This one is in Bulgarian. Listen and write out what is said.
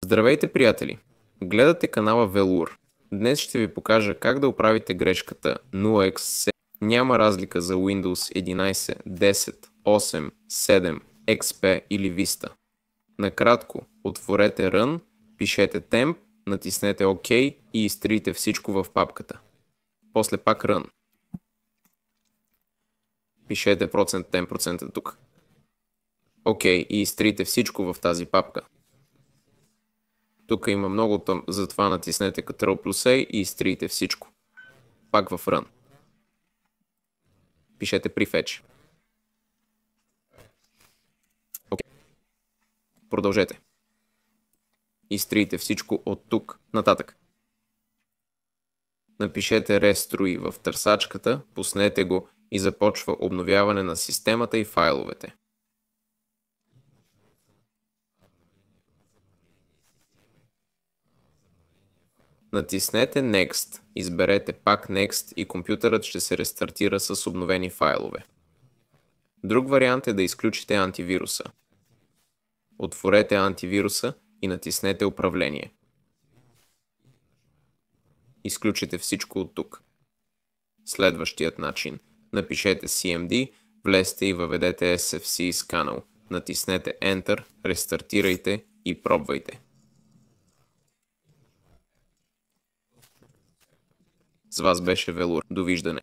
Здравейте, приятели! Гледате канала Velour. Днес ще ви покажа как да оправите грешката 0x7. Няма разлика за Windows 11, 10, 8, 7, XP или Vista. Накратко, отворете Run, пишете temp, натиснете OK и изтрийте всичко в папката. После пак Run. Пишете %temp% тук. OK и изтрийте всичко в тази папка. Тук има много, затова натиснете Ctrl+A и изтрийте всичко. Пак в Run. Пишете Prefetch. Okay. Продължете. Изтрийте всичко от тук нататък. Напишете Restore в търсачката, пуснете го и започва обновяване на системата и файловете. Натиснете Next, изберете пак Next и компютърът ще се рестартира с обновени файлове. Друг вариант е да изключите антивируса. Отворете антивируса и натиснете Управление. Изключите всичко от тук. Следващият начин. Напишете CMD, влезте и въведете SFC Scanner. Натиснете Enter, рестартирайте и пробвайте. С вас беше Velour. Довиждане.